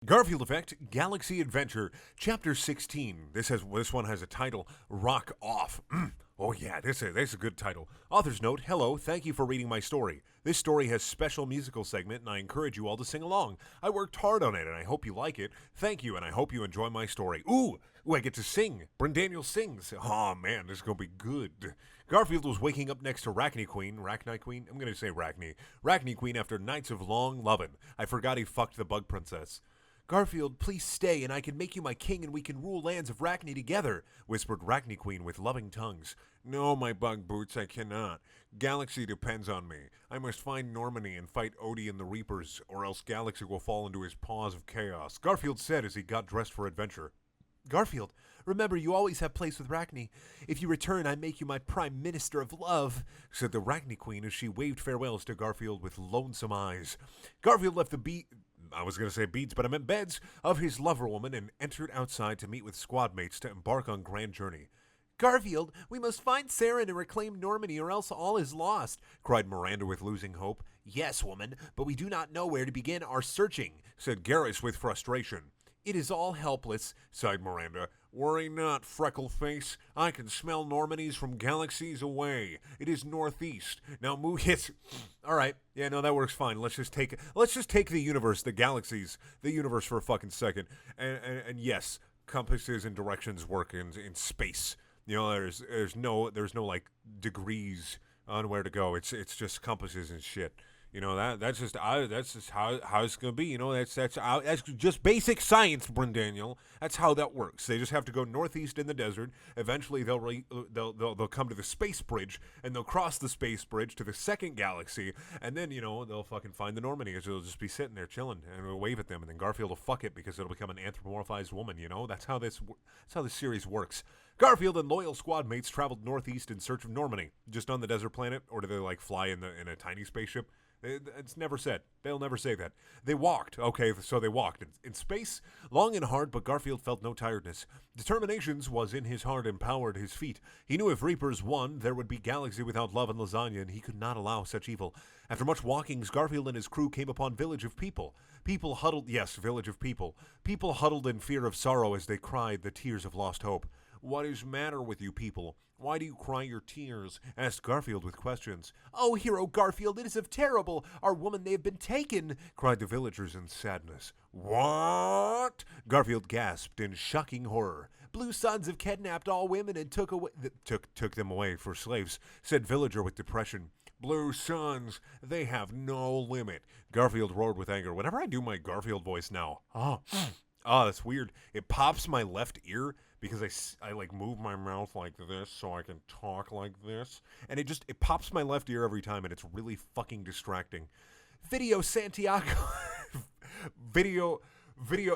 Garfield Effect Galaxy Adventure Chapter 16. This one has a title, Rock Off. Oh yeah, this is a good title. Author's note, hello, thank you for reading my story. This story has special musical segment and I encourage you all to sing along. I worked hard on it and I hope you like it. Thank you and I hope you enjoy my story. Ooh, I get to sing. Bryn Daniel sings. Oh man, this is going to be good. Garfield was waking up next to Rachni Queen. I'm going to say Rachni. Rachni Queen after nights of long lovin'. I forgot he fucked the bug princess. Garfield, please stay, and I can make you my king, and we can rule lands of Rachni together, whispered Rachni Queen with loving tongues. No, my bug boots, I cannot. Galaxy depends on me. I must find Normandy and fight Odie and the Reapers, or else Galaxy will fall into his paws of chaos, Garfield said as he got dressed for adventure. Garfield, remember you always have place with Rachni. If you return, I make you my prime minister of love, said the Rachni Queen as she waved farewells to Garfield with lonesome eyes. Garfield left the beats, but I meant beds, of his lover woman and entered outside to meet with squad mates to embark on grand journey. Garfield, we must find Saren and reclaim Normandy or else all is lost, cried Miranda with losing hope. Yes, woman, but we do not know where to begin our searching, said Garrus with frustration. It is all helpless, sighed Miranda. Worry not, Freckleface. I can smell Normandies from galaxies away. It is northeast. Now move it. All right. Yeah, no, that works fine. Let's just take the universe, the galaxies, the universe for a fucking second. And yes, compasses and directions work in space. You know, there's no like degrees on where to go. It's just compasses and shit. You know, that's just how it's gonna be. You know, that's just basic science, Bryn Daniel. That's how that works. They just have to go northeast in the desert. Eventually, they'll come to the space bridge, and they'll cross the space bridge to the second galaxy, and then they'll fucking find the Normandy. So they'll just be sitting there chilling, and we'll wave at them, and then Garfield will fuck it because it'll become an anthropomorphized woman. You know, that's how this series works. Garfield and loyal squad mates traveled northeast in search of Normandy, just on the desert planet, or do they like fly in a tiny spaceship? It's never said. They'll never say that. They walked. Okay, so they walked. In space, long and hard, but Garfield felt no tiredness. Determinations was in his heart and powered his feet. He knew if Reapers won, there would be galaxy without love and lasagna, and he could not allow such evil. After much walkings, Garfield and his crew came upon Village of People. People huddled, yes, Village of People. People huddled in fear of sorrow as they cried the tears of lost hope. What is matter with you people? Why do you cry your tears? Asked Garfield with questions. Oh, hero Garfield, it is of terrible. Our woman, they have been taken, cried the villagers in sadness. What? Garfield gasped in shocking horror. Blue Suns have kidnapped all women and took them away for slaves, said villager with depression. Blue Suns, they have no limit. Garfield roared with anger. Whenever I do my Garfield voice now, that's weird. It pops my left ear because I like move my mouth like this so I can talk like this. And it pops my left ear every time and it's really fucking distracting. Video Santiago. Video,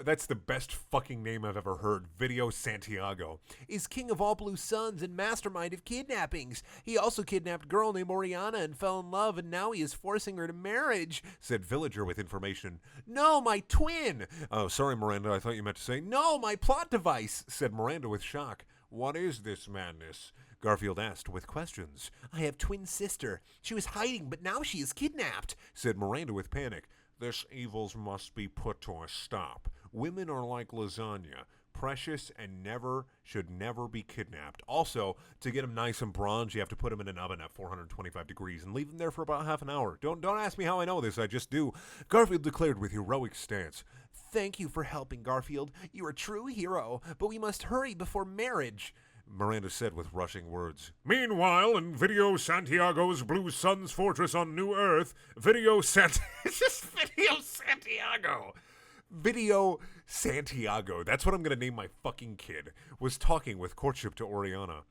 that's the best fucking name I've ever heard. Video Santiago is king of all Blue Suns and mastermind of kidnappings. He also kidnapped a girl named Oriana and fell in love, and now he is forcing her to marriage, said villager with information. No, my twin. Oh, sorry, Miranda. I thought you meant to say, no, my plot device, said Miranda with shock. What is this madness? Garfield asked with questions. I have twin sister. She was hiding, but now she is kidnapped, said Miranda with panic. This evils must be put to a stop. Women are like lasagna, precious and should never be kidnapped. Also, to get them nice and bronze, you have to put them in an oven at 425 degrees and leave them there for about half an hour. Don't ask me how I know this, I just do. Garfield declared with heroic stance. Thank you for helping, Garfield. You are a true hero, but we must hurry before marriage, Miranda said with rushing words. Meanwhile, in Video Santiago's Blue Sun's fortress on New Earth, it's just Video Santiago. Video Santiago, that's what I'm going to name my fucking kid, was talking with courtship to Oriana.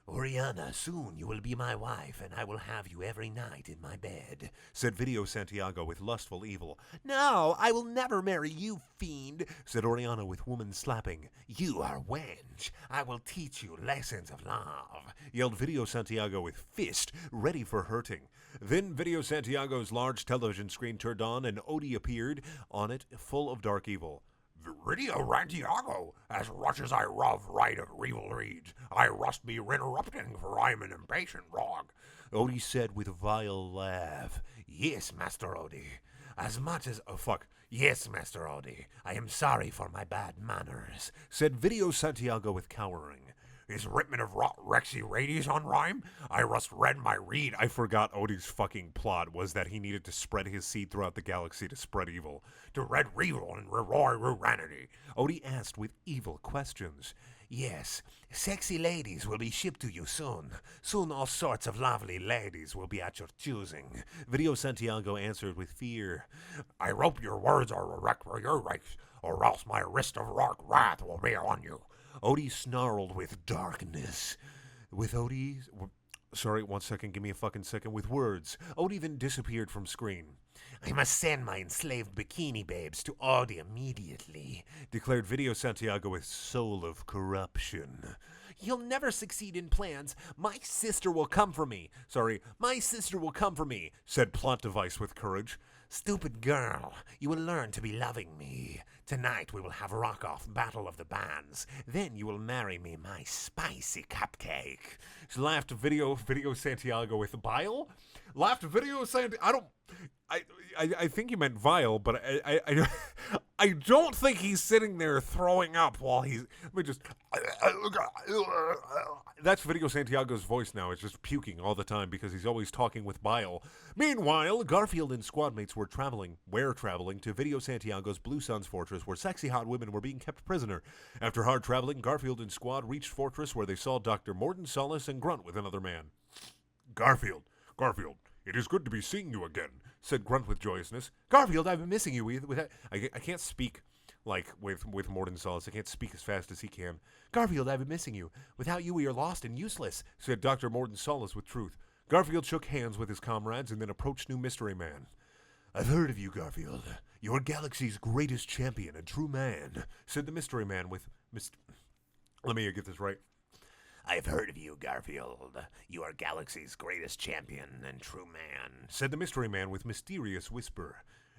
Oriana, soon you will be my wife, and I will have you every night in my bed, said Video Santiago with lustful evil. No, I will never marry you, fiend, said Oriana with woman slapping. You are wench. I will teach you lessons of love, yelled Video Santiago with fist, ready for hurting. Then Video Santiago's large television screen turned on, and Odie appeared on it, full of dark evil. Video Santiago, as much as I love right of evil reads, I must be interrupting, for I'm an impatient dog, Odie said with a vile laugh. Yes, Master Odie, as much as... Oh, fuck. Yes, Master Odie, I am sorry for my bad manners, said Video Santiago with cowering. Is Ripman of Rexy Radies on rhyme? I just read my read. I forgot Odie's fucking plot was that he needed to spread his seed throughout the galaxy to spread evil. To red evil and roar ruranity. Odie asked with evil questions. Yes, sexy ladies will be shipped to you soon. Soon all sorts of lovely ladies will be at your choosing. Video Santiago answered with fear. I hope your words are correct for your rights, or else my wrist of rock wrath will be on you. Odie snarled with darkness. With Odie's... Sorry, 1 second, give me a fucking second. With words, Odie then disappeared from screen. I must send my enslaved bikini babes to Odie immediately, declared Video Santiago with soul of corruption. You'll never succeed in plans. My sister will come for me. My sister will come for me, said Plot Device with courage. Stupid girl, you will learn to be loving me. Tonight we will have rock-off Battle of the Bands. Then you will marry me, my spicy cupcake. She laughed Video Santiago with bile? Laughed Video Santiago... I think he ment vile, but I don't think he's sitting there throwing up while he's... Let me just... That's Video Santiago's voice now. It's just puking all the time because he's always talking with bile. Meanwhile, Garfield and squad mates were traveling to Video Santiago's Blue Suns Fortress where sexy hot women were being kept prisoner. After hard traveling, Garfield and squad reached Fortress where they saw Dr. Morden Solace and Grunt with another man. Garfield, it is good to be seeing you again, said Grunt with joyousness. Garfield, I've been missing you. I can't speak like with Morden Solace. I can't speak as fast as he can. Garfield, I've been missing you. Without you, we are lost and useless, said Dr. Morden Solace with truth. Garfield shook hands with his comrades and then approached New Mystery Man. I've heard of you, Garfield. You're galaxy's greatest champion and true man, said the Mystery Man with... Let me get this right. I've heard of you, Garfield. You are galaxy's greatest champion and true man, said the Mystery Man with mysterious whisper.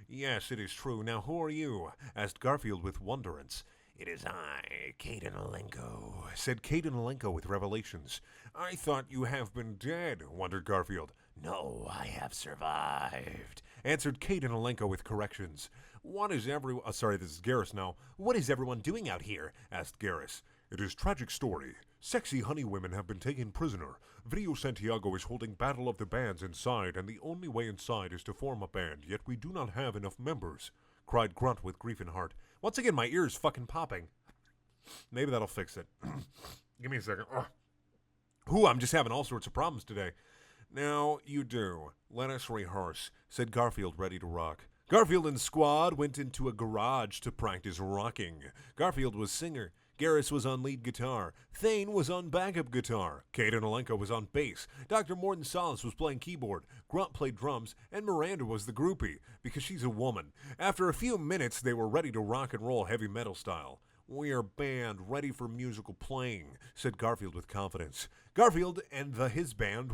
Yes, it is true. Now who are you? Asked Garfield with wonderance. It is I, Caden Alenko, said Caden Alenko with revelations. I thought you have been dead, wondered Garfield. No, I have survived, answered Caden Alenko with corrections. This is Garrus now. What is everyone doing out here? Asked Garrus. It is tragic story. Sexy honey women have been taken prisoner. Video Santiago is holding Battle of the Bands inside, and the only way inside is to form a band, yet we do not have enough members, cried Grunt with grief in heart. Once again, my ear's fucking popping. Maybe that'll fix it. Give me a second. I'm just having all sorts of problems today. Now you do. Let us rehearse, said Garfield, ready to rock. Garfield and squad went into a garage to practice rocking. Garfield was singer. Garrus was on lead guitar. Thane was on backup guitar. Caden Alenko was on bass. Dr. Morden Solace was playing keyboard. Grunt played drums. And Miranda was the groupie, because she's a woman. After a few minutes, they were ready to rock and roll heavy metal style. We are band, ready for musical playing, said Garfield with confidence. Garfield and his band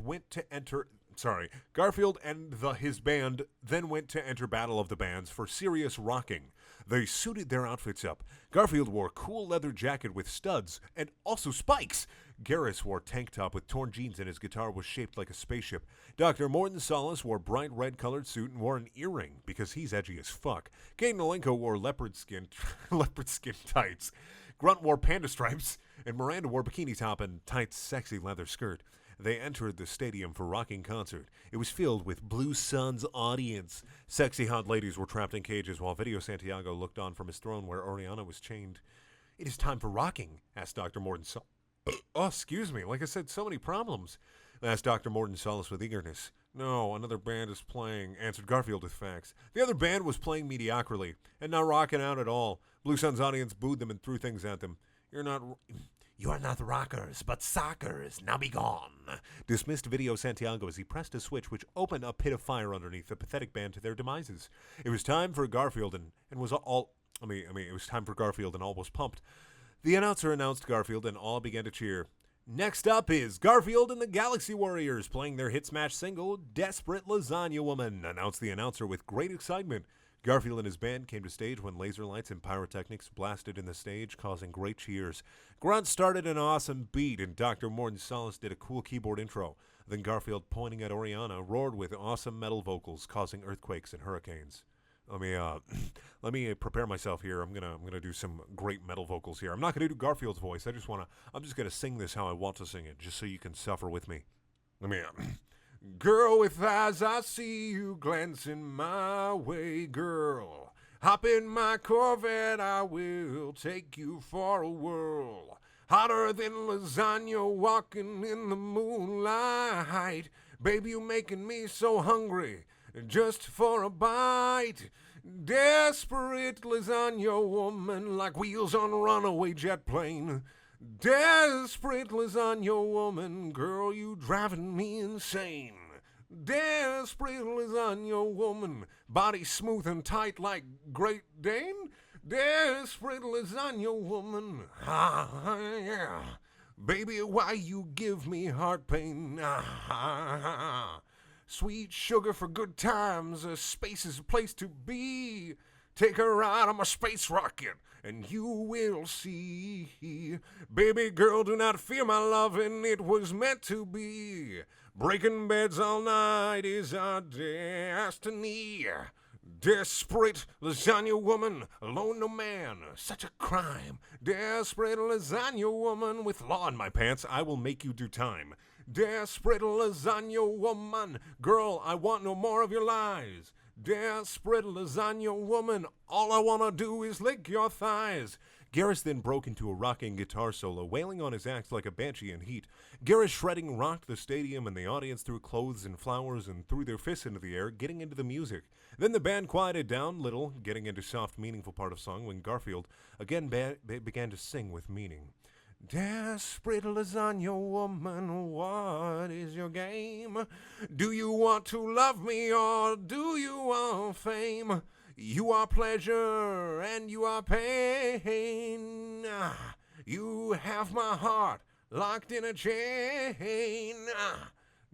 then went to enter Battle of the Bands for serious rocking. They suited their outfits up. Garfield wore a cool leather jacket with studs and also spikes. Garrus wore tank top with torn jeans and his guitar was shaped like a spaceship. Dr. Morden Solace wore bright red colored suit and wore an earring because he's edgy as fuck. Caden Alenko wore leopard skin tights. Grunt wore panda stripes and Miranda wore bikini top and tight sexy leather skirt. They entered the stadium for rocking concert. It was filled with Blue Suns audience. Sexy hot ladies were trapped in cages while Video Santiago looked on from his throne where Oriana was chained. It is time for rocking, asked Dr. Morden Solace. Oh, excuse me. Like I said, so many problems, asked Dr. Morden Solace with eagerness. No, another band is playing, answered Garfield with facts. The other band was playing mediocrity and not rocking out at all. Blue Suns audience booed them and threw things at them. You are not rockers, but sockers. Now be gone, dismissed Video Santiago as he pressed a switch which opened a pit of fire underneath the pathetic band to their demises. It was time for Garfield it was time for Garfield and all was pumped. The announcer announced Garfield and all began to cheer. Next up is Garfield and the Galaxy Warriors playing their hit smash single, Desperate Lasagna Woman, announced the announcer with great excitement. Garfield and his band came to stage when laser lights and pyrotechnics blasted in the stage, causing great cheers. Grunt started an awesome beat, and Dr. Morden Solace did a cool keyboard intro. Then Garfield, pointing at Oriana, roared with awesome metal vocals, causing earthquakes and hurricanes. Let me let me prepare myself here. I'm gonna do some great metal vocals here. I'm not gonna do Garfield's voice. I'm just gonna sing this how I want to sing it, just so you can suffer with me. Let me. Girl with eyes, I see you glancing my way, girl. Hop in my Corvette, I will take you for a whirl. Hotter than lasagna walking in the moonlight. Baby, you making me so hungry just for a bite. Desperate lasagna woman, like wheels on a runaway jet plane. Desperate lasagna woman, girl, you driving me insane. Desperate lasagna woman, body smooth and tight like Great Dane. Desperate lasagna woman, yeah. Baby, why you give me heart pain? Sweet sugar for good times, space is a place to be. Take a ride on my space rocket, and you will see. Baby girl, do not fear my loving, it was meant to be. Breaking beds all night is our destiny. Desperate lasagna woman, alone no man, such a crime. Desperate lasagna woman, with law in my pants, I will make you do time. Desperate lasagna woman, girl, I want no more of your lies. Desperate lasagna woman, all I want to do is lick your thighs. Garrus then broke into a rocking guitar solo, wailing on his axe like a banshee in heat. Garrus shredding rocked the stadium, and the audience threw clothes and flowers and threw their fists into the air, getting into the music. Then the band quieted down little, getting into soft, meaningful part of song when Garfield again began to sing with meaning. Desperate lasagna woman, what is your game? Do you want to love me or do you want fame? You are pleasure and you are pain. You have my heart locked in a chain.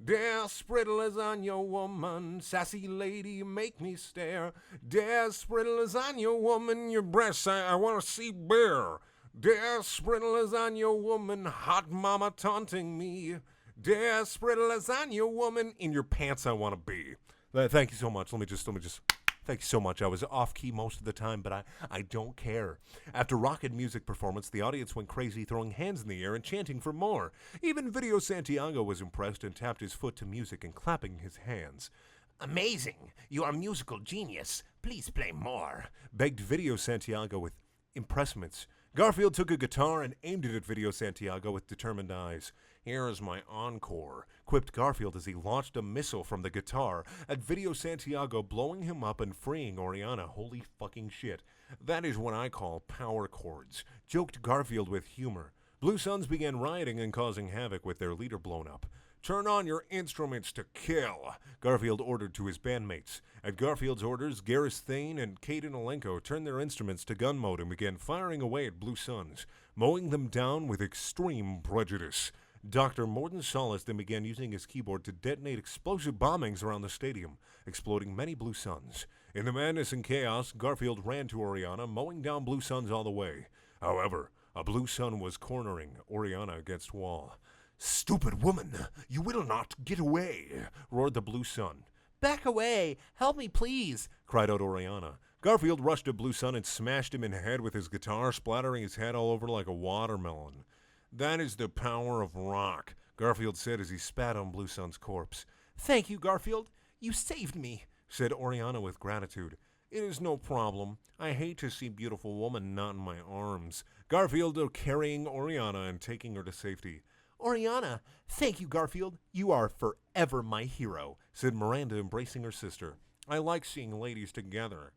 Desperate lasagna woman, sassy lady, make me stare. Desperate lasagna woman, your breasts I want to see bare. Desperate lasagna woman, hot mama taunting me. Desperate lasagna woman, in your pants I want to be. Thank you so much. Let me just. Thank you so much. I was off key most of the time, but I don't care. After rocket music performance, the audience went crazy, throwing hands in the air and chanting for more. Even Video Santiago was impressed and tapped his foot to music and clapping his hands. Amazing! You are a musical genius. Please play more, begged Video Santiago with impressments. Garfield took a guitar and aimed it at Video Santiago with determined eyes. Here is my encore, quipped Garfield as he launched a missile from the guitar at Video Santiago, blowing him up and freeing Oriana. Holy fucking shit. That is what I call power chords, joked Garfield with humor. Blue Suns began rioting and causing havoc with their leader blown up. Turn on your instruments to kill, Garfield ordered to his bandmates. At Garfield's orders, Garrus Thane and Caden Alenko turned their instruments to gun mode and began firing away at Blue Suns, mowing them down with extreme prejudice. Dr. Morton Solis then began using his keyboard to detonate explosive bombings around the stadium, exploding many Blue Suns. In the madness and chaos, Garfield ran to Oriana, mowing down Blue Suns all the way. However, a Blue Sun was cornering Oriana against wall. "Stupid woman, you will not get away," roared the Blue Sun. "Back away! Help me, please!" cried out Oriana. Garfield rushed to Blue Sun and smashed him in the head with his guitar, splattering his head all over like a watermelon. "That is the power of rock," Garfield said as he spat on Blue Sun's corpse. "Thank you, Garfield. You saved me," said Oriana with gratitude. "It is no problem. I hate to see beautiful woman not in my arms." Garfield carrying Oriana and taking her to safety. "Oriana, thank you, Garfield. You are forever my hero," said Miranda, embracing her sister. "I like seeing ladies together,"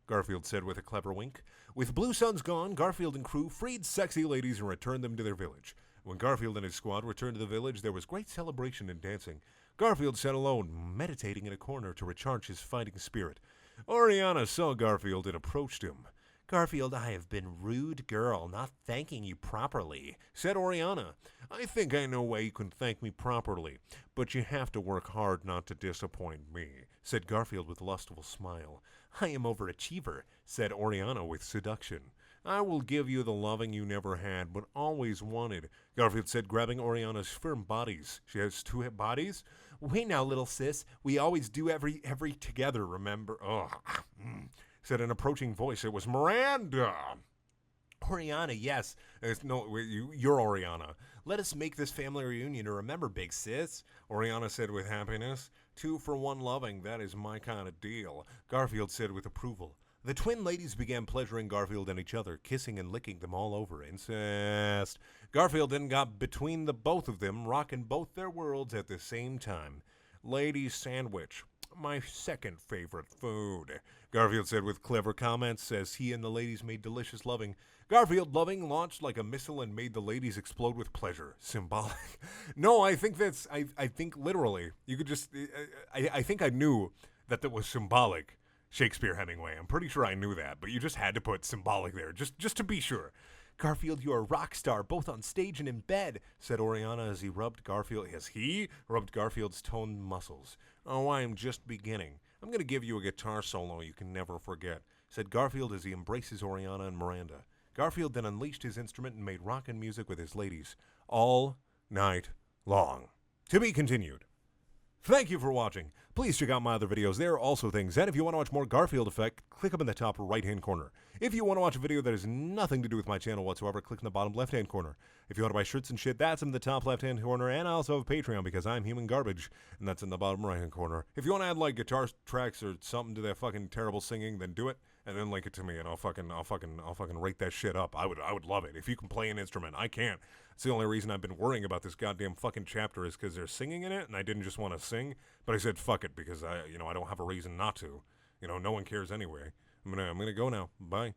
Garfield said with a clever wink. With Blue Suns gone, Garfield and crew freed sexy ladies and returned them to their village. When Garfield and his squad returned to the village, there was great celebration and dancing. Garfield sat alone, meditating in a corner to recharge his fighting spirit. Oriana saw Garfield and approached him. "Garfield, I have been rude girl, not thanking you properly," said Oriana. "I think I know why you can thank me properly, but you have to work hard not to disappoint me," said Garfield with a lustful smile. "I am overachiever," said Oriana with seduction. "I will give you the loving you never had, but always wanted," Garfield said, grabbing Oriana's firm bodies. She has two bodies? "Wait now, little sis. We always do every together, remember?" said an approaching voice. It was Miranda. Oriana, yes. You're Oriana. Let us make this family reunion to remember, big sis. Oriana said with happiness. 2 for 1 loving, that is my kind of deal. Garfield said with approval. The twin ladies began pleasuring Garfield and each other, kissing and licking them all over. Incest. Garfield then got between the both of them, rocking both their worlds at the same time. Ladies' sandwich. My second favorite food. Garfield said with clever comments as he and the ladies made delicious loving. Garfield loving launched like a missile and made the ladies explode with pleasure. Symbolic. No, I think I think literally. You could just, I think I knew that was symbolic. Shakespeare Hemingway. I'm pretty sure I knew that, but you just had to put symbolic there, just to be sure. Garfield, you're a rock star, both on stage and in bed, said Oriana as he rubbed Garfield's toned muscles. Oh, I'm just beginning. I'm going to give you a guitar solo you can never forget, said Garfield as he embraces Oriana and Miranda. Garfield then unleashed his instrument and made rockin' music with his ladies all night long. To be continued. Thank you for watching. Please check out my other videos. There are also things. And if you want to watch more Garfield Effect, click up in the top right-hand corner. If you want to watch a video that has nothing to do with my channel whatsoever, click in the bottom left-hand corner. If you want to buy shirts and shit, that's in the top left-hand corner. And I also have a Patreon because I'm human garbage, and that's in the bottom right-hand corner. If you want to add like guitar tracks or something to that fucking terrible singing, then do it. And then link it to me, and I'll fucking rate that shit up. I would love it if you can play an instrument. I can't. It's the only reason I've been worrying about this goddamn fucking chapter is because they're singing in it, and I didn't just want to sing. But I said fuck it because I don't have a reason not to. No one cares anyway. I'm gonna go now. Bye.